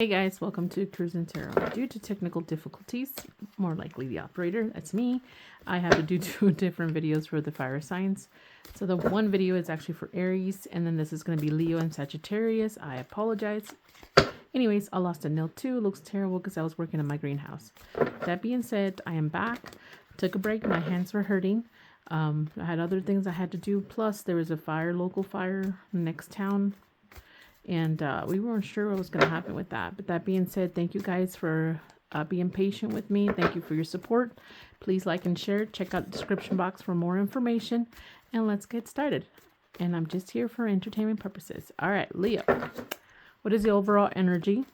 Hey guys, welcome to Cruising Tarot. Due to technical difficulties, more likely the operator, that's me, I have to do two different videos for the fire signs. So the one video is actually for Aries, and then this is going to be Leo and Sagittarius. I apologize. Anyways, I lost a nail too. It looks terrible because I was working in my greenhouse. That being said, I am back. Took a break. My hands were hurting. I had other things I had to do. Plus, there was a local fire next town. And we weren't sure what was going to happen with that. But that being said, thank you guys for being patient with me. Thank you for your support. Please like and share. Check out the description box for more information. And let's get started. And I'm just here for entertainment purposes. All right, Leo. What is the overall energy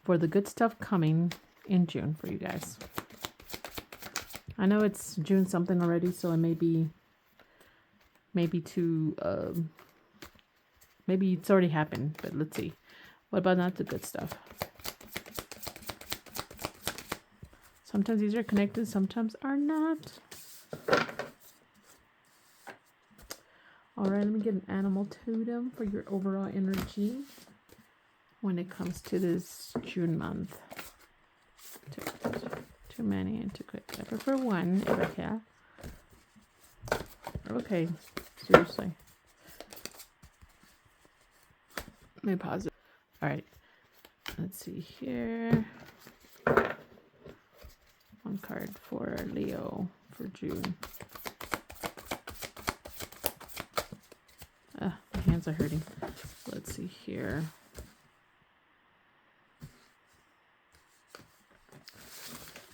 for the good stuff coming in June for you guys? I know it's June something already, so it may be too... maybe it's already happened, but let's see. What about not the good stuff? Sometimes these are connected, sometimes are not. All right, let me get an animal totem for your overall energy when it comes to this June month. Too many and too quick. I prefer one if I can. Okay, seriously. Let me pause it. All right. Let's see here. One card for Leo for June. My hands are hurting. Let's see here.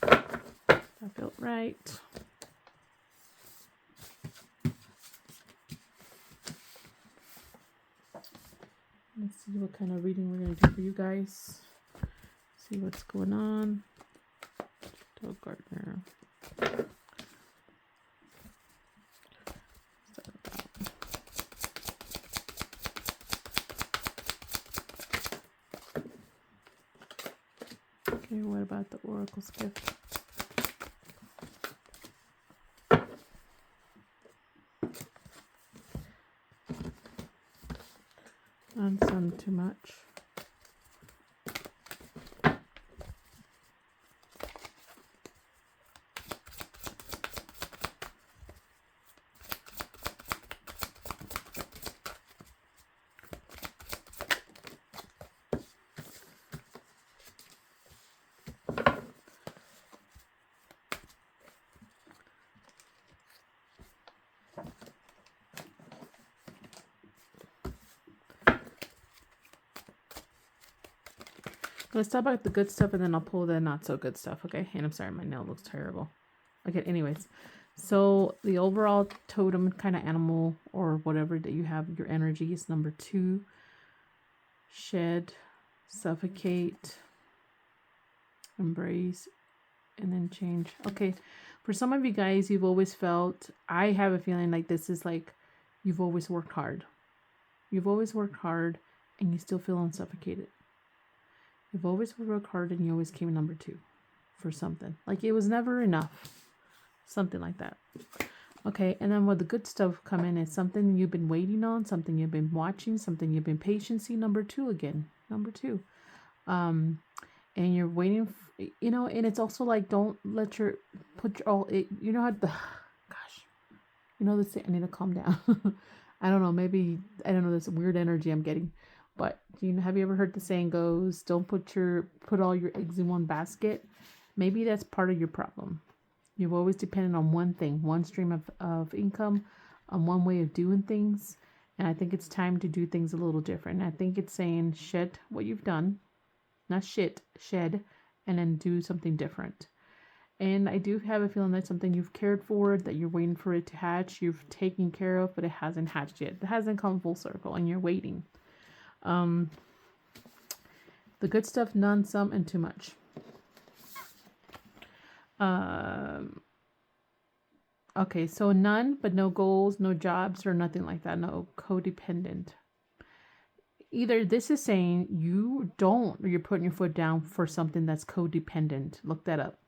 That felt right. Let's see what kind of reading we're going to do for you guys. See what's going on. Dog Gardener. Okay, what about the Oracle's gift? And some too much. Let's talk about the good stuff and then I'll pull the not so good stuff, okay? And I'm sorry, my nail looks terrible. Okay, anyways. So the overall totem kind of animal or whatever that you have, your energy is number 2. Shed, suffocate, embrace, and then change. Okay, for some of you guys, you've always felt, I have a feeling like this is like you've always worked hard. You've always worked hard and you still feel unsuffocated. You've always worked hard and you always came number 2 for something. Like it was never enough. Something like that. Okay, and then what the good stuff come in is something you've been waiting on, something you've been watching, something you've been patient. See, number 2 again. Number 2. And you're waiting, and it's also like, don't let you know how the, gosh, this, I need to calm down. I don't know, maybe, I don't know, this weird energy I'm getting. But have you ever heard the saying goes, don't put all your eggs in one basket? Maybe that's part of your problem. You've always depended on one thing, one stream of income, on one way of doing things. And I think it's time to do things a little different. I think it's saying shed what you've done, not shit, shed, and then do something different. And I do have a feeling that's something you've cared for, that you're waiting for it to hatch, you've taken care of, but it hasn't hatched yet. It hasn't come full circle and you're waiting. The good stuff, none, some, and too much. Okay, so none, but no goals, no jobs, or nothing like that. No codependent. Either this is saying you don't, or you're putting your foot down for something that's codependent. Look that up.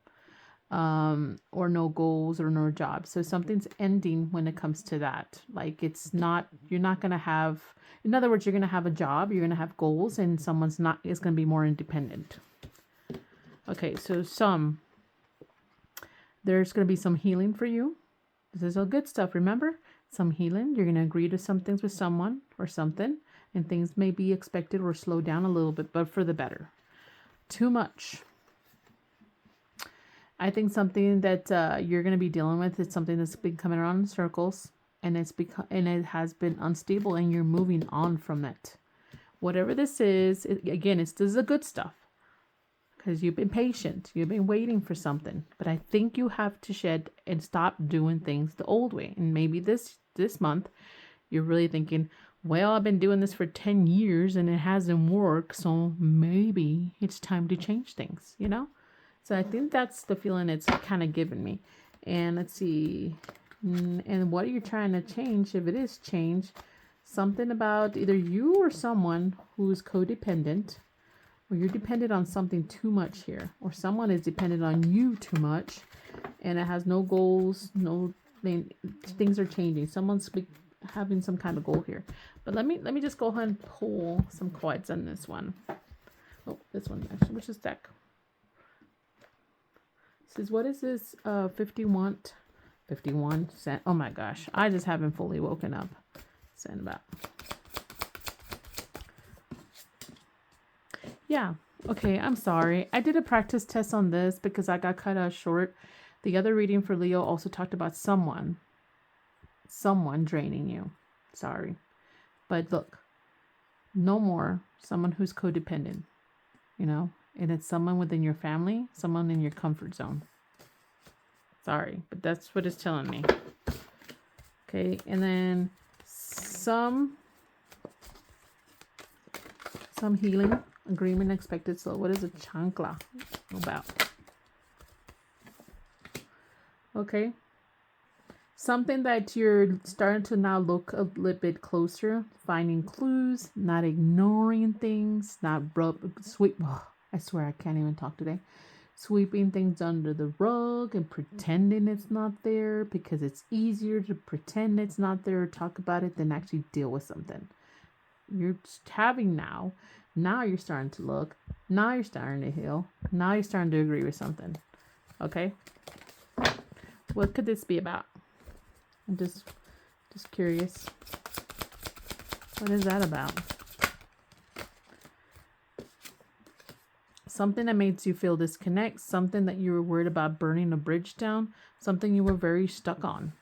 or no goals or no job. So something's ending when it comes to that. Like it's not, you're not going to have, in other words, you're going to have a job, you're going to have goals, and someone's not, is going to be more independent. Okay, so there's going to be some healing for you. This is all good stuff. Remember, some healing. You're going to agree to some things with someone or something, and things may be expected or slow down a little bit, but for the better. Too much. I think something that you're going to be dealing with is something that's been coming around in circles, and it has been unstable, and you're moving on from it. Whatever this is, this is a good stuff, because you've been patient, you've been waiting for something. But I think you have to shed and stop doing things the old way. And maybe this month, you're really thinking, well, I've been doing this for 10 years and it hasn't worked, so maybe it's time to change things, you know? So I think that's the feeling it's kind of given me. And let's see. And what are you trying to change? If it is change, something about either you or someone who's codependent, or you're dependent on something too much here, or someone is dependent on you too much, and it has no goals, things are changing. Someone's having some kind of goal here. But let me just go ahead and pull some cards on this one. Oh, this one actually, which is deck. Says, what is this 51 cent? Oh my gosh, I just haven't fully woken up. Send about. Yeah, okay, I'm sorry. I did a practice test on this because I got cut out short. The other reading for Leo also talked about someone draining you. Sorry. But look, no more someone who's codependent, you know? And it's someone within your family, someone in your comfort zone. Sorry, but that's what it's telling me. Okay, and then some healing, agreement expected. So what is a chancla about? Okay. Something that you're starting to now look a little bit closer, finding clues, not ignoring things, not sweep. Oh, I swear I can't even talk today. Sweeping things under the rug and pretending it's not there, because it's easier to pretend it's not there or talk about it than actually deal with something. You're having now you're starting to look, now you're starting to heal, now you're starting to agree with something. Okay, what could this be about? I'm just curious. What is that about? Something that makes you feel disconnect, something that you were worried about burning a bridge down, something you were very stuck on,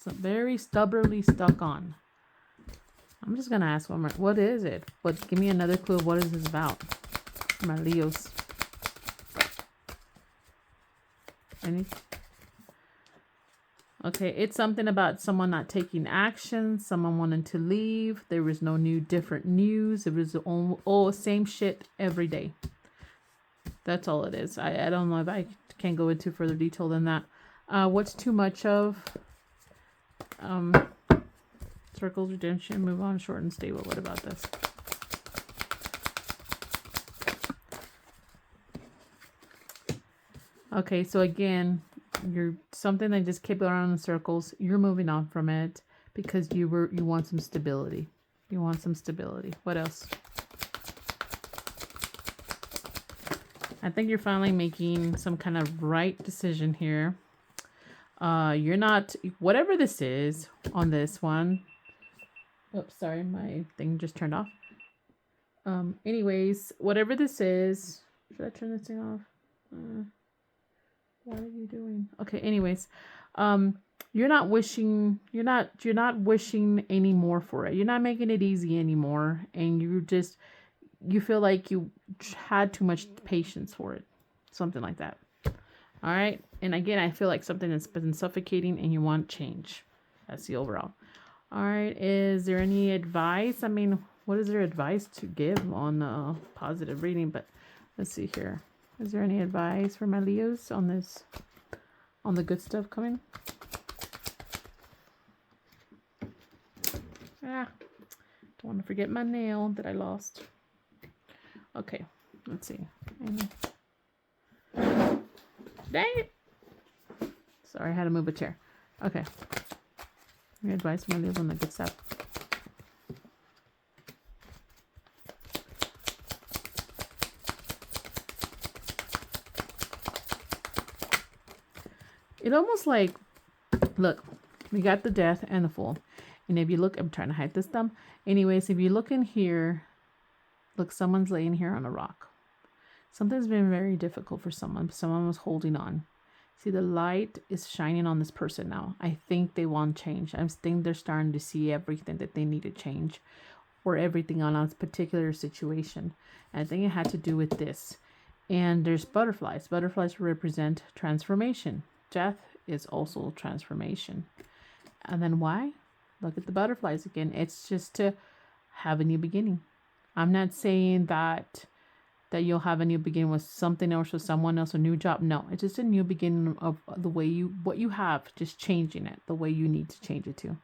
very stubbornly stuck on. I'm just gonna ask one more. What is it? But give me another clue. What is this about? My Leos. Okay, it's something about someone not taking action, someone wanting to leave. There was no different news. It was all same shit every day. That's all it is. I don't know if I can go into further detail than that. What's too much of? Circles, redemption, move on, short and stable. What about this? Okay, so again, you're something that just kept around in circles. You're moving on from it because you want some stability. You want some stability. What else? I think you're finally making some kind of right decision here. You're not, whatever this is on this one. Oops, sorry, my thing just turned off. Anyways, whatever this is, should I turn this thing off? What are you doing? Okay, anyways, you're not wishing anymore for it. You're not making it easy anymore, and you feel like you had too much patience for it. Something like that. All right. And again, I feel like something that's been suffocating and you want change. That's the overall. All right. Is there any advice? I mean, what is there advice to give on positive reading? But let's see here. Is there any advice for my Leos on this, on the good stuff coming? Don't want to forget my nail that I lost. Okay, let's see. Dang it. Sorry, I had to move a chair. Okay. Your advice when live on the good stuff. It almost like, look, we got the Death and the Fool. And if you look, I'm trying to hide this thumb. Anyways, if you look in here, look, someone's laying here on a rock. Something's been very difficult for someone. Someone was holding on. See, the light is shining on this person now. I think they want change. I think they're starting to see everything that they need to change, or everything on a particular situation. And I think it had to do with this. And there's butterflies. Butterflies represent transformation. Death is also transformation. And then why? Look at the butterflies again. It's just to have a new beginning. I'm not saying that you'll have a new beginning with something else or someone else, a new job. No, it's just a new beginning of the way what you have, just changing it the way you need to change it to.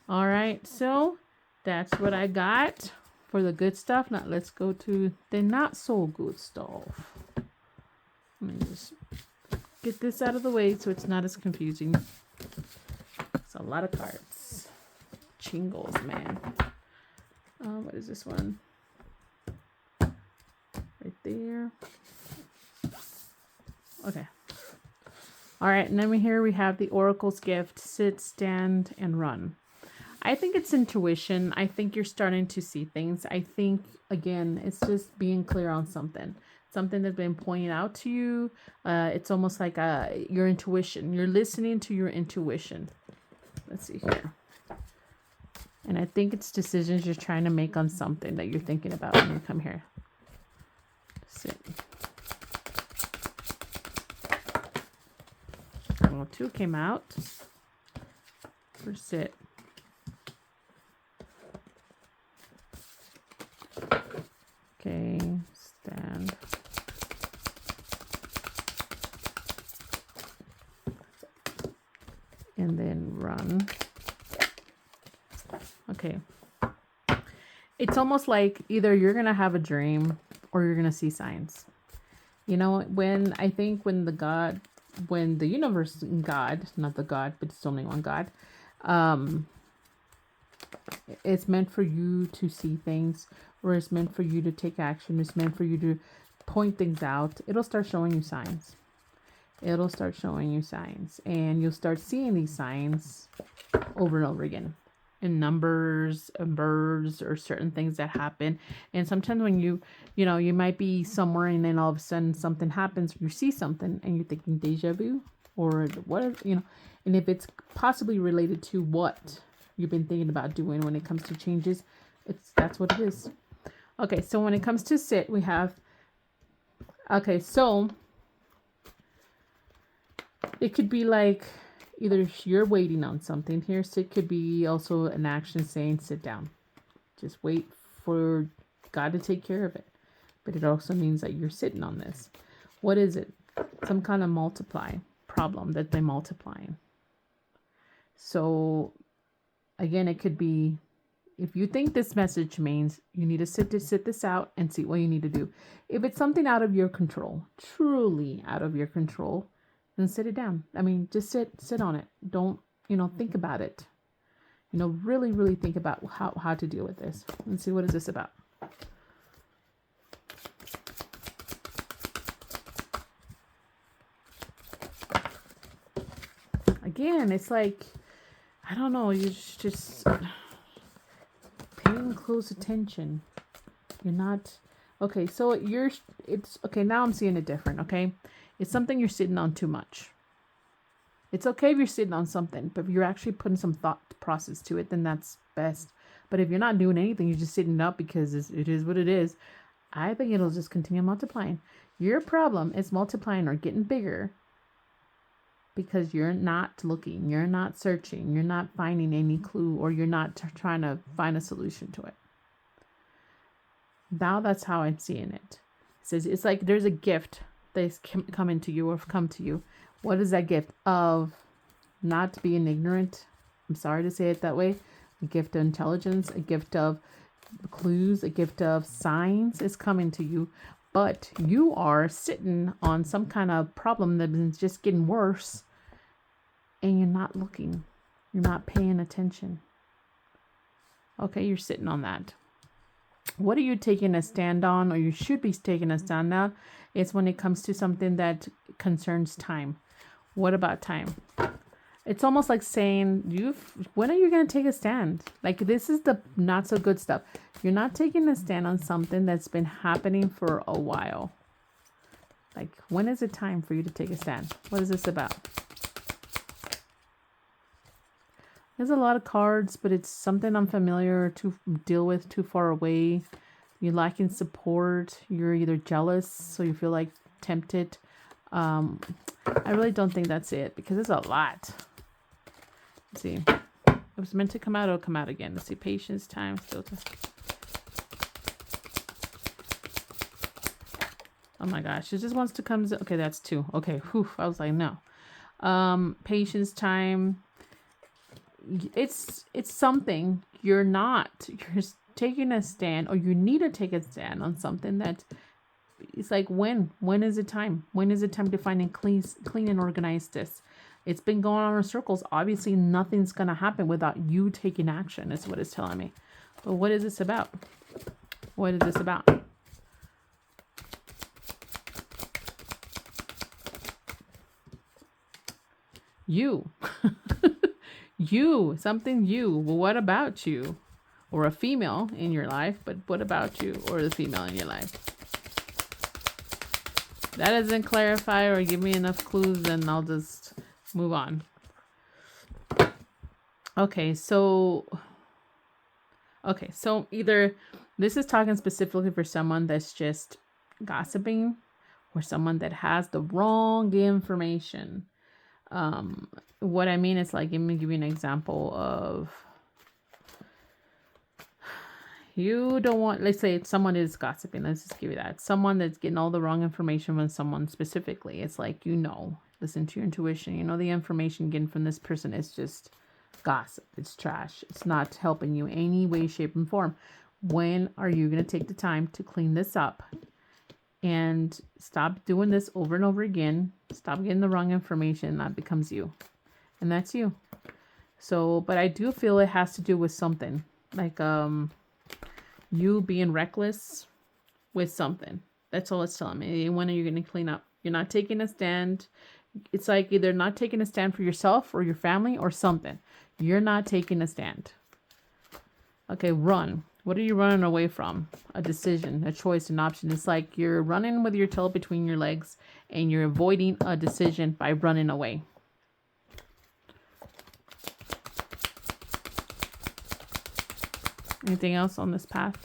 All right, so that's what I got for the good stuff. Now let's go to the not so good stuff. Let me just get this out of the way so it's not as confusing. It's a lot of cards. Chingles, man. What is this one? Right there. Okay. All right, and then here we have the Oracle's gift. Sit, stand, and run. I think it's intuition. I think you're starting to see things. I think, again, it's just being clear on something. Something that's been pointed out to you. It's almost like your intuition. You're listening to your intuition. Let's see here. And I think it's decisions you're trying to make on something that you're thinking about when you come here. Sit. Well, 2 came out for sit. Okay, stand. And then run. Okay. It's almost like either you're going to have a dream or you're going to see signs. You know, when the universe, God, not the God, but it's only one God, it's meant for you to see things, or it's meant for you to take action. It's meant for you to point things out. It'll start showing you signs. It'll start showing you signs, and you'll start seeing these signs over and over again in numbers and birds or certain things that happen. And sometimes when you might be somewhere and then all of a sudden something happens, you see something and you're thinking deja vu or whatever, and if it's possibly related to what you've been thinking about doing when it comes to changes, that's what it is. Okay, so when it comes to sit, we have, okay, so it could be like either you're waiting on something here. Sit could be also an action saying sit down. Just wait for God to take care of it. But it also means that you're sitting on this. What is it? Some kind of multiply problem that they're multiplying. So again, it could be, if you think this message means you need to sit this out and see what you need to do. If it's something out of your control, truly out of your control, then sit it down. I mean, just sit on it. Don't, think about it. Really, really think about how to deal with this. Let's see, what is this about? Again, it's like, I don't know, you're just paying close attention. You're not, okay, so it's, okay, now I'm seeing it different, okay? It's something you're sitting on too much. It's okay if you're sitting on something, but if you're actually putting some thought process to it, then that's best. But if you're not doing anything, you're just sitting up because it is what it is, I think it'll just continue multiplying. Your problem is multiplying or getting bigger because you're not looking, you're not searching, you're not finding any clue, or you're not trying to find a solution to it. Now that's how I'm seeing it. It says it's like there's a gift that's coming to you or come to you. What is that gift? Of not being ignorant. I'm sorry to say it that way. A gift of intelligence, a gift of clues, a gift of signs is coming to you. But you are sitting on some kind of problem that is just getting worse. and you're not looking. You're not paying attention. Okay, you're sitting on that. What are you taking a stand on, or you should be taking a stand on? It's when it comes to something that concerns time. What about time? It's almost like saying, when are you going to take a stand? Like, this is the not so good stuff. You're not taking a stand on something that's been happening for a while. Like, when is it time for you to take a stand? What is this about? There's a lot of cards, but it's something unfamiliar to deal with, too far away. You're lacking support. You're either jealous, so you feel like tempted. I really don't think that's it, because it's a lot. Let's see. It was meant to come out, it'll come out again. Let's see. Patience, time, filter. Oh my gosh. It just wants to come. Okay, that's 2. Okay. Whew. I was like, no. Patience, time. It's something you're taking a stand, or you need to take a stand on something that it's like, when is it time? When is it time to find and clean and organize this? It's been going on in circles. Obviously, nothing's going to happen without you taking action, is what it's telling me. But what is this about? What is this about? You. You. Something you. Well, what about you? Or a female in your life, but what about you or the female in your life? That doesn't clarify or give me enough clues, then I'll just move on. Okay, so either this is talking specifically for someone that's just gossiping, or someone that has the wrong information. What I mean is, like, let me give you an example of, you don't want, let's say someone is gossiping. Let's just give you that. Someone that's getting all the wrong information from someone specifically. It's like, listen to your intuition. The information getting from this person is just gossip. It's trash. It's not helping you any way, shape, and form. When are you going to take the time to clean this up and stop doing this over and over again? Stop getting the wrong information. That becomes you. And that's you. So, but I do feel it has to do with something. Like, you being reckless with something. That's all it's telling me. When are you going to clean up? You're not taking a stand. It's like either not taking a stand for yourself or your family or something. You're not taking a stand. Okay, run. What are you running away from? A decision, a choice, an option. It's like you're running with your tail between your legs and you're avoiding a decision by running away. Anything else on this path?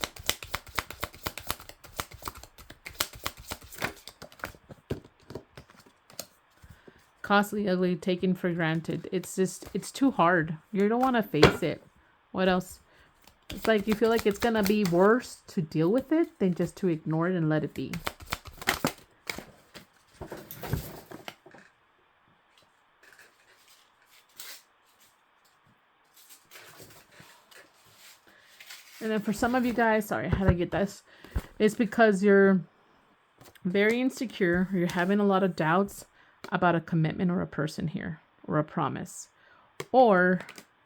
Costly, ugly, taken for granted. It's too hard. You don't want to face it. What else? It's like you feel like it's going to be worse to deal with it than just to ignore it and let it be. And then for some of you guys, sorry, how to get this? It's because you're very insecure. Or you're having a lot of doubts about a commitment or a person here, or a promise. Or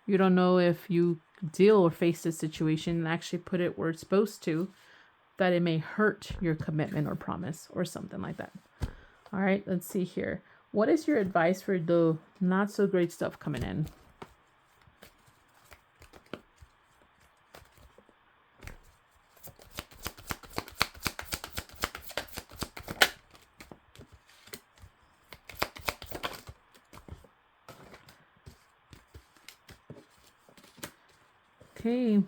you don't know if you deal or face this situation and actually put it where it's supposed to, that it may hurt your commitment or promise or something like that. All right, let's see here. What is your advice for the not so great stuff coming in? Okay.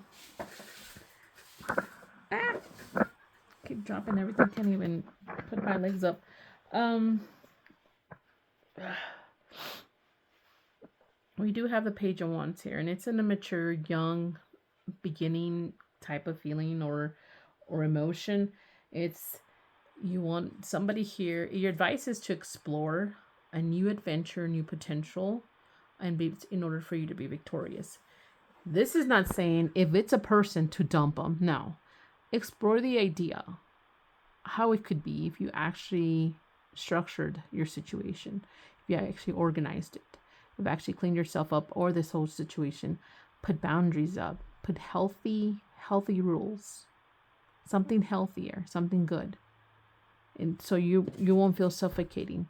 Keep dropping everything. Can't even put my legs up. We do have the Page of Wands here, and it's in a mature, young, beginning type of feeling or emotion. It's, you want somebody here. Your advice is to explore a new adventure, new potential, and in order for you to be victorious. This is not saying if it's a person to dump them. No. Explore the idea, how it could be if you actually structured your situation, if you actually organized it, have actually cleaned yourself up or this whole situation. Put boundaries up. Put healthy rules. Something healthier, something good. And so you won't feel suffocating.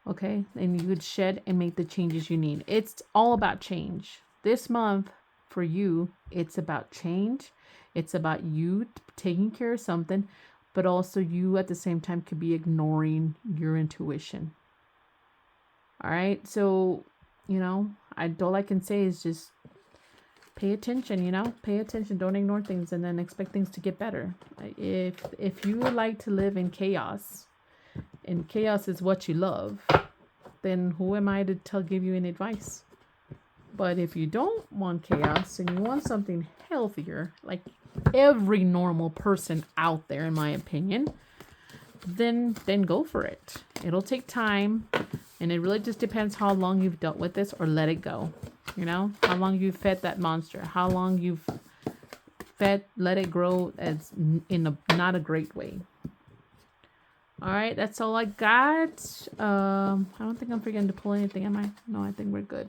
Okay? And you could shed and make the changes you need. It's all about change. This month for you, it's about change. It's about you taking care of something, but also you at the same time could be ignoring your intuition. All right? So, all I can say is just pay attention, pay attention. Don't ignore things and then expect things to get better. If you like to live in chaos and chaos is what you love, then who am I to give you any advice? But if you don't want chaos and you want something healthier, like every normal person out there, in my opinion, then go for it. It'll take time, and it really just depends how long you've dealt with this or let it go. How long you've fed that monster, how long you've let it grow as in not a great way. All right, that's all I got. I don't think I'm forgetting to pull anything, am I? No, I think we're good.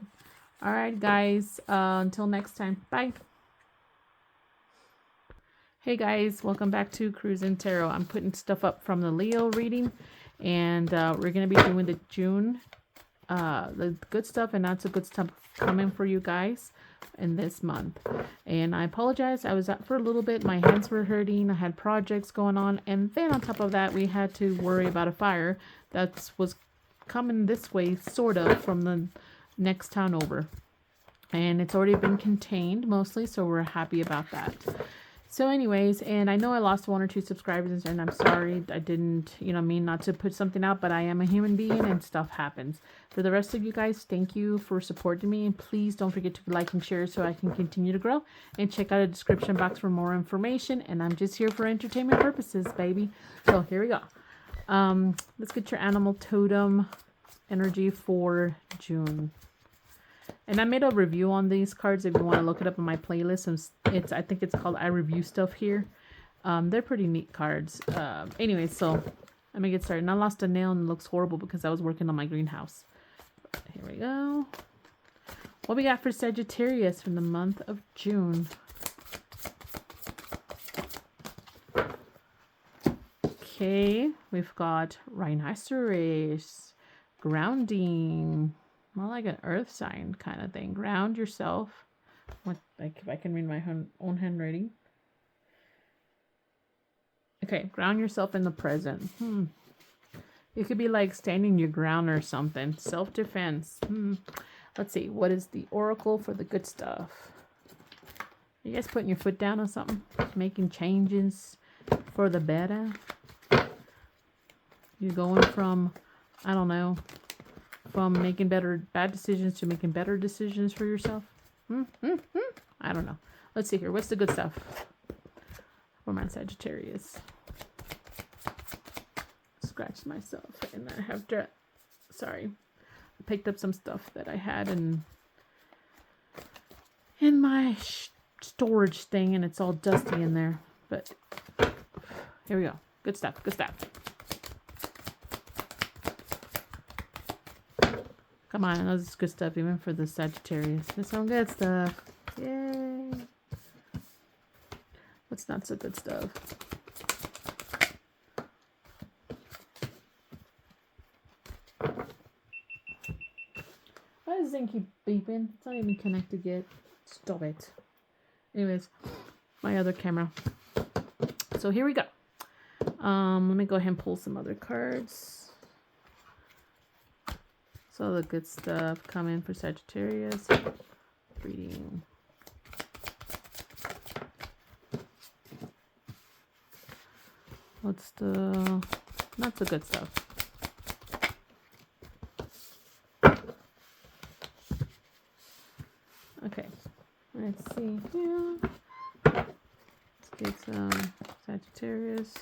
All right, guys. Until next time. Bye. Hey, guys. Welcome back to Cruising Tarot. I'm putting stuff up from the Leo reading, and we're going to be doing the June, the good stuff and not so good stuff coming for you guys in this month. And I apologize. I was out for a little bit. My hands were hurting. I had projects going on. And then on top of that, we had to worry about a fire that was coming this way, sort of, from the next town over. And it's already been contained mostly, so we're happy about that. So anyways, and I know I lost 1 or 2 subscribers, and I'm sorry. I didn't, mean not to put something out, but I am a human being and stuff happens. For the rest of you guys, thank you for supporting me, and please don't forget to like and share so I can continue to grow, and check out the description box for more information. And I'm just here for entertainment purposes, baby. So here we go. Let's get your animal totem energy for June. And I made a review on these cards if you want to look it up in my playlist. And I think it's called I Review Stuff here. They're pretty neat cards. Anyway, so let me get started. And I lost a nail and it looks horrible because I was working on my greenhouse. Here we go. What we got for Sagittarius from the month of June? Okay, we've got Rhinoceros, grounding. More like an earth sign kind of thing. Ground yourself. If I can read my own handwriting. Okay, ground yourself in the present. It could be like standing your ground or something. Self-defense. Let's see. What is the oracle for the good stuff? Are you guys putting your foot down or something? Making changes for the better? You're going from, I don't know, from making bad decisions to making better decisions for yourself? I don't know. Let's see here. What's the good stuff for my Sagittarius? Scratched myself and I have sorry. I picked up some stuff that I had in my storage thing and it's all dusty in there. But here we go. Good stuff. Good stuff. Come on, I know this is good stuff even for the Sagittarius. There's some good stuff. Yay. What's not so good stuff? Why does this thing keep beeping? It's not even connected yet. Stop it. Anyways, my other camera. So here we go. Let me go ahead and pull some other cards. So the good stuff coming for Sagittarius. Reading. What's the not so good stuff? Okay. Let's see here. Let's get some Sagittarius.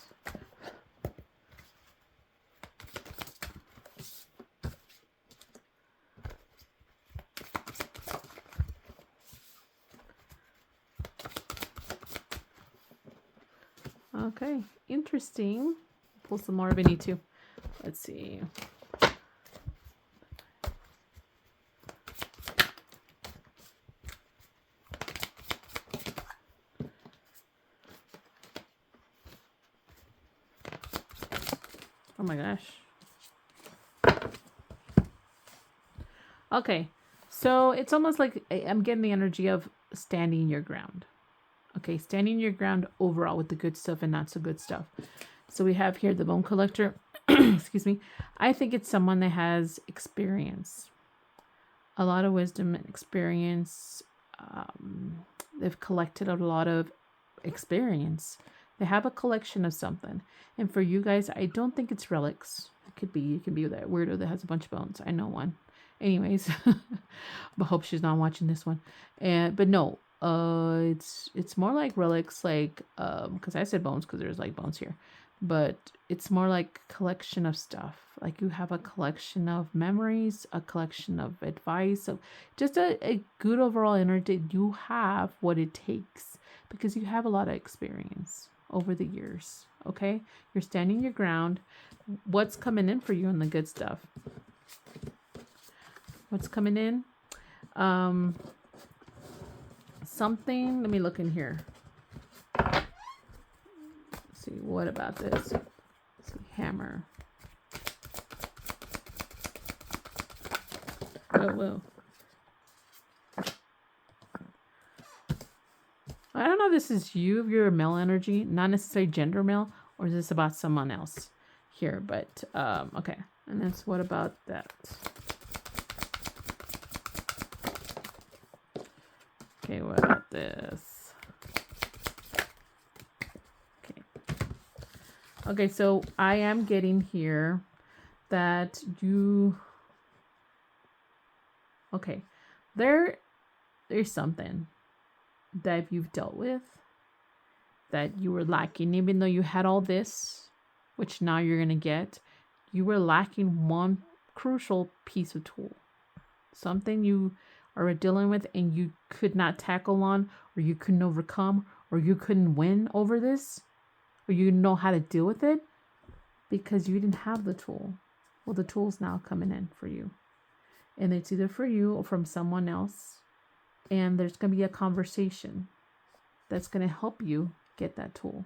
Okay, interesting. Pull some more if I need to. Let's see. Oh my gosh. Okay. So it's almost like I'm getting the energy of standing your ground. Okay, standing your ground overall with the good stuff and not so good stuff. So we have here the bone collector. Excuse me. I think it's someone that has experience, a lot of wisdom and experience. They've collected a lot of experience. They have a collection of something. And for you guys, I don't think it's relics. It could be, you can be that weirdo that has a bunch of bones. I know one. Anyways, but hope she's not watching this one. But no, it's more like relics, like because I said bones because there's like bones here, but it's more like collection of stuff. Like you have a collection of memories, a collection of advice, of just a good overall energy. You have what it takes because you have a lot of experience over the years. Okay, you're standing your ground. What's coming in for you in the good stuff? What's coming in? Something, let me look in here. Let's see, what about this? Let's see, hammer. Whoa. I don't know if this is you, if you're a male energy, not necessarily gender male, or is this about someone else here? But, okay. And then what about that? Okay, what about this? Okay, so I am getting here that you... Okay, there's something that you've dealt with that you were lacking, even though you had all this, which now you're going to get, you were lacking one crucial piece of tool. Something you are dealing with and you could not tackle on, or you couldn't overcome, or you couldn't win over this, or you know how to deal with it because you didn't have the tool. Well, the tool's now coming in for you. And it's either for you or from someone else. And there's going to be a conversation that's going to help you get that tool.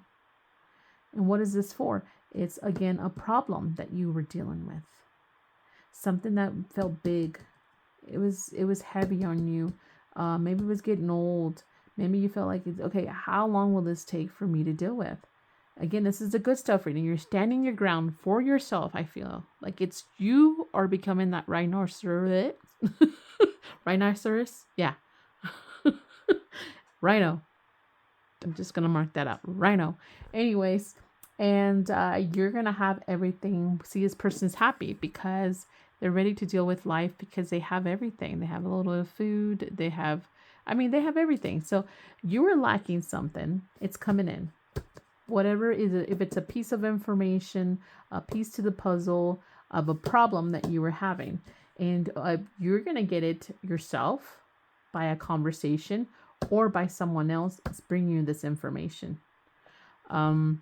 And what is this for? It's, again, a problem that you were dealing with. Something that felt big. It was heavy on you. Maybe it was getting old. Maybe you felt like, it's okay, how long will this take for me to deal with? Again, this is the good stuff reading. You're standing your ground for yourself, I feel. Like it's you are becoming that rhinoceros. Rhinoceros? Yeah. Rhino. I'm just going to mark that out. Rhino. Anyways, and you're going to have everything. See, this person's happy because they're ready to deal with life because they have everything. They have a little bit of food. They have everything. So you were lacking something. It's coming in. Whatever is it, if it's a piece of information, a piece to the puzzle of a problem that you were having, and you're going to get it yourself by a conversation or by someone else bringing you this information. And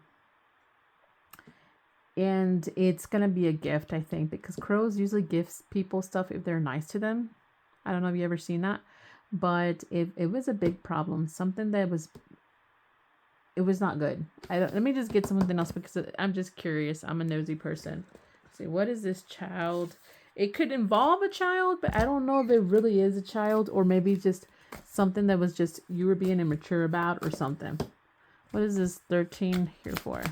it's going to be a gift, I think, because crows usually gives people stuff if they're nice to them. I don't know if you ever seen that, but it was a big problem, something that it was not good. Let me just get something else because I'm just curious. I'm a nosy person. Let's see, what is this child? It could involve a child, but I don't know if it really is a child or maybe just something that was just you were being immature about or something. What is this 13 here for?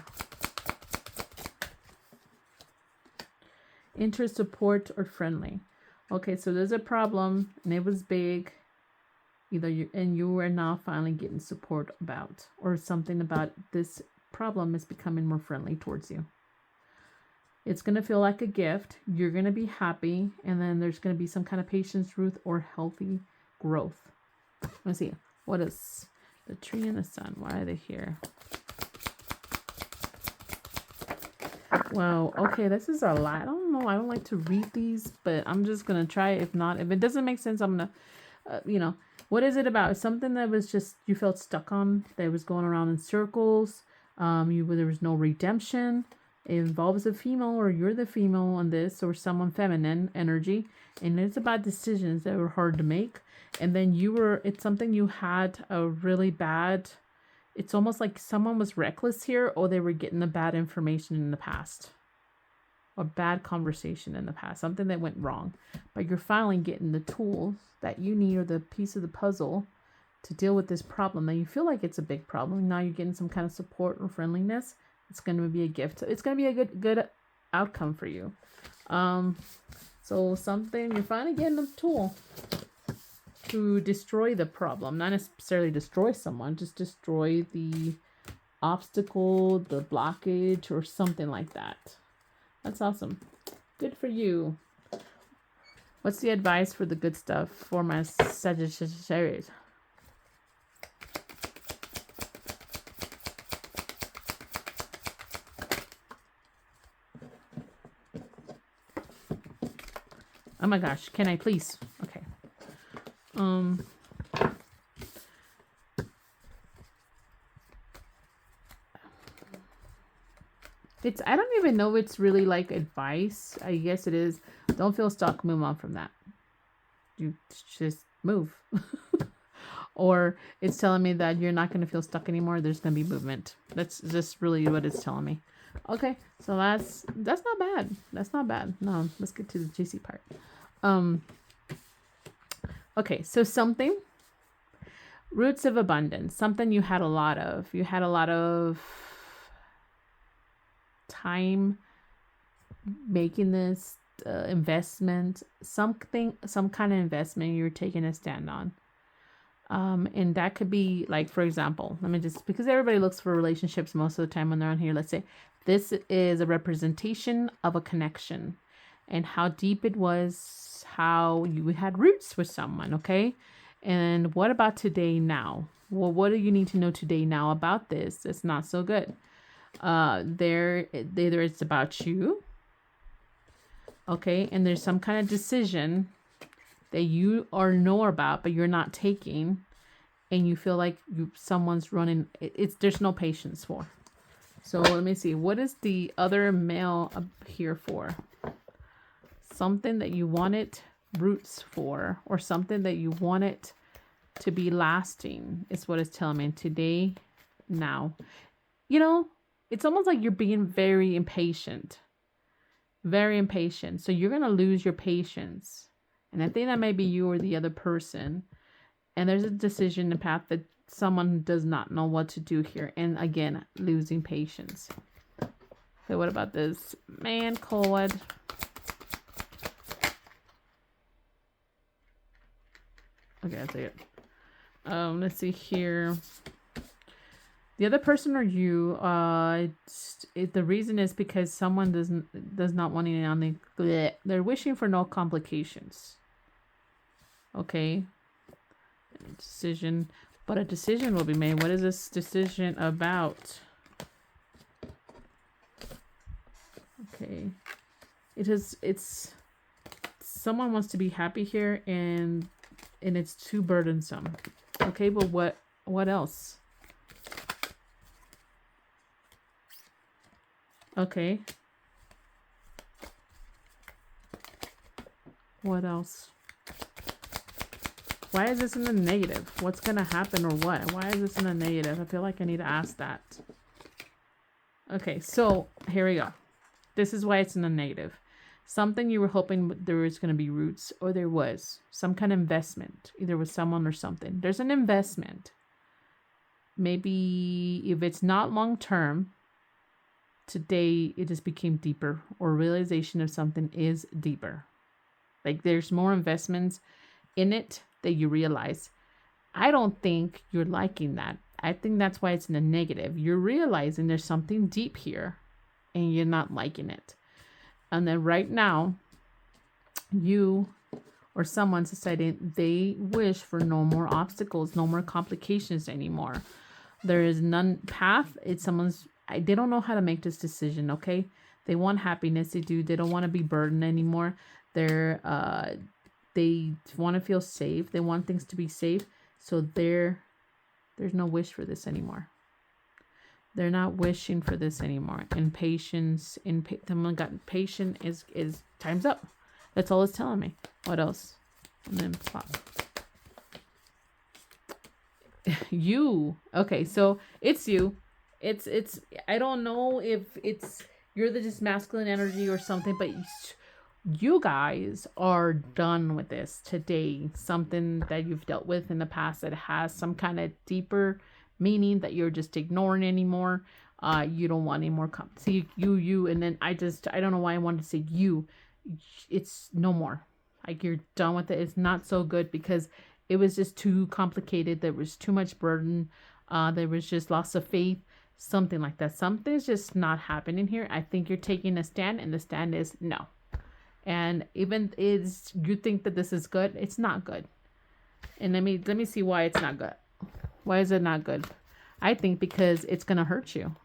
Interest, support, or friendly. Okay, so there's a problem and it was big. Either you are now finally getting support about, or something about this problem is becoming more friendly towards you. It's going to feel like a gift. You're going to be happy. And then there's going to be some kind of patience, truth, or healthy growth. Let's see. What is the tree and the sun? Why are they here? Wow. Okay. This is a lot. I don't know. I don't like to read these, but I'm just going to try. If not, if it doesn't make sense, I'm going to, what is it about? Something that was just, you felt stuck on, that was going around in circles. There was no redemption. It involves a female, or you're the female on this, or someone feminine energy. And it's about decisions that were hard to make. And then it's something you had a really bad, it's almost like someone was reckless here, or they were getting the bad information in the past. or bad conversation in the past, something that went wrong, but you're finally getting the tools that you need or the piece of the puzzle to deal with this problem. Now you feel like it's a big problem. Now you're getting some kind of support or friendliness. It's going to be a gift. It's going to be a good outcome for you. So something, you're finally getting a tool to destroy the problem. Not necessarily destroy someone, just destroy the obstacle, the blockage, or something like that. That's awesome. Good for you. What's the advice for the good stuff for my Sagittarius? Oh my gosh, can I please? Okay. I don't even know if it's really like advice. I guess it is. Don't feel stuck. Move on from that. You just move. Or it's telling me that you're not going to feel stuck anymore. There's going to be movement. That's just really what it's telling me. Okay, so that's not bad. That's not bad. No, let's get to the juicy part. Okay, so something, roots of abundance, something you had a lot of. You had a lot of time making this investment, some kind of investment you're taking a stand on. And that could be like, for example, let me just, because everybody looks for relationships most of the time when they're on here. Let's say this is a representation of a connection and how deep it was, how you had roots with someone. Okay. And what about today now? Well, what do you need to know today now about this? It's not so good. Either it's about you. Okay. And there's some kind of decision that you or know about, but you're not taking, and you feel like someone's running. There's no patience for. So let me see. What is the other male up here for? Something that you wanted roots for, or something that you want it to be lasting is what it's telling me today, now. You know, it's almost like you're being very impatient. Very impatient. So you're going to lose your patience. And I think that may be you or the other person. And there's a decision in the path that someone does not know what to do here. And again, losing patience. So what about this man card? Okay, that's it. Let's see here. The other person or you, the reason is because someone does not want any on the. They're wishing for no complications. Okay. Decision, but a decision will be made. What is this decision about? Okay. It's someone wants to be happy here, and it's too burdensome. Okay, but what else? Okay. What else? Why is this in the negative? What's going to happen or what? Why is this in the negative? I feel like I need to ask that. Okay, so here we go. This is why it's in the negative. Something you were hoping there was going to be roots, or there was some kind of investment, either with someone or something. There's an investment. Maybe if it's not long term, today it just became deeper, or realization of something is deeper. Like there's more investments in it that you realize. I don't think you're liking that. I think that's why it's in the negative. You're realizing there's something deep here and you're not liking it. And then right now, you or someone's deciding they wish for no more obstacles, no more complications anymore. There is none path. It's someone's, they don't know how to make this decision, okay? They want happiness, they do. They don't want to be burdened anymore. They want to feel safe. They want things to be safe. So there's no wish for this anymore. They're not wishing for this anymore. And patience, someone got patient is time's up. That's all it's telling me. What else? And then pop. You. Okay, so it's you. It's I don't know if it's you're the just masculine energy or something, but you guys are done with this today. Something that you've dealt with in the past that has some kind of deeper meaning that you're just ignoring anymore. You don't want any more see you, and then I don't know why I wanted to say you. It's no more. Like, you're done with it. It's not so good because it was just too complicated. There was too much burden. There was just loss of faith, something like that. Something's just not happening here. I think you're taking a stand, and the stand is no. And even is you think that this is good, it's not good. And let me see why it's not good. Why is it not good? I think because it's gonna hurt you.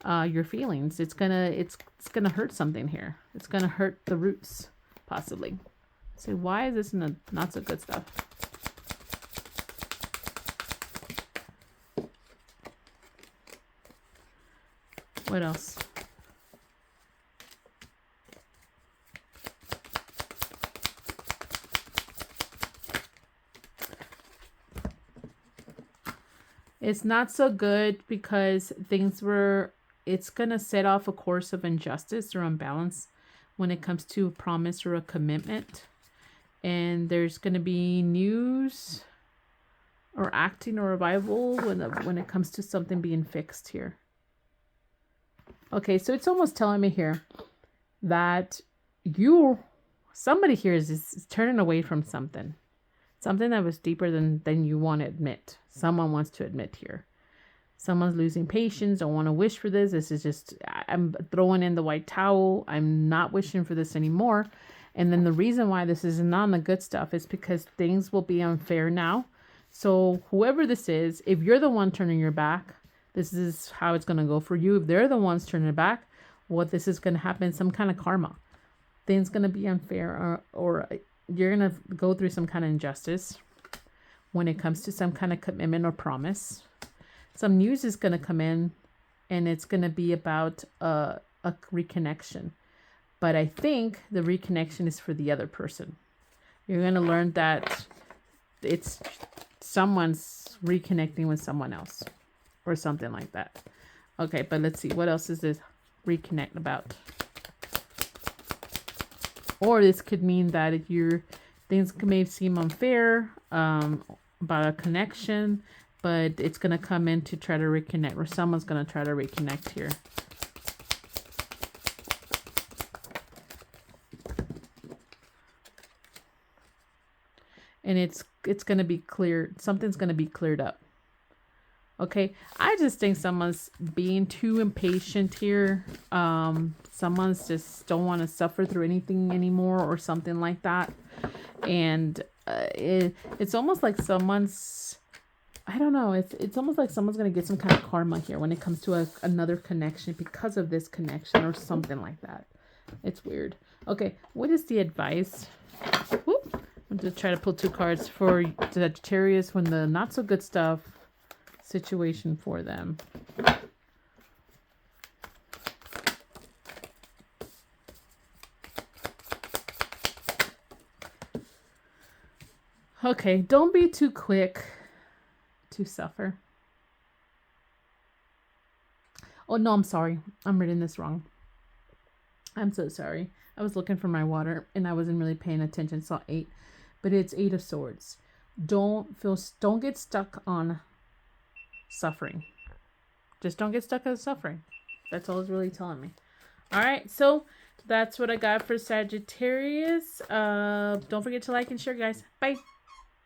Your feelings. It's gonna hurt something here. It's gonna hurt the roots, possibly. So why is this not so good stuff? What else? It's not so good because it's going to set off a course of injustice or imbalance when it comes to a promise or a commitment. And there's going to be news or acting or revival when it comes to something being fixed here. Okay, so it's almost telling me here that somebody here is turning away from something that was deeper than you want to admit. Someone wants to admit here. Someone's losing patience. Don't want to wish for this. This is just, I'm throwing in the white towel. I'm not wishing for this anymore. And then the reason why this is not the good stuff is because things will be unfair now. So whoever this is, if you're the one turning your back, this is how it's going to go for you. If they're the ones turning it back, what this is going to happen, some kind of karma. Things going to be unfair or you're going to go through some kind of injustice when it comes to some kind of commitment or promise. Some news is going to come in and it's going to be about a reconnection. But I think the reconnection is for the other person. You're going to learn that it's someone's reconnecting with someone else or something like that. Okay, but let's see. What else is this reconnect about? Or this could mean that if things may seem unfair about a connection, but it's going to come in to try to reconnect, or someone's going to try to reconnect here. And it's going to be cleared. Something's going to be cleared up. Okay, I just think someone's being too impatient here. Someone's just don't want to suffer through anything anymore or something like that. And it's almost like someone's, I don't know, it's almost like someone's going to get some kind of karma here when it comes to another connection because of this connection or something like that. It's weird. Okay, what is the advice? Whoop. I'm just trying to pull 2 cards for Sagittarius when the not so good stuff situation for them. Okay, don't be too quick to suffer. Oh, no, I'm sorry. I'm reading this wrong. I'm so sorry. I was looking for my water and I wasn't really paying attention. Saw 8, but it's 8 of Swords. Don't get stuck on suffering. Just don't get stuck on suffering. That's all it's really telling me. All right, so that's what I got for Sagittarius. Don't forget to like and share, guys. Bye.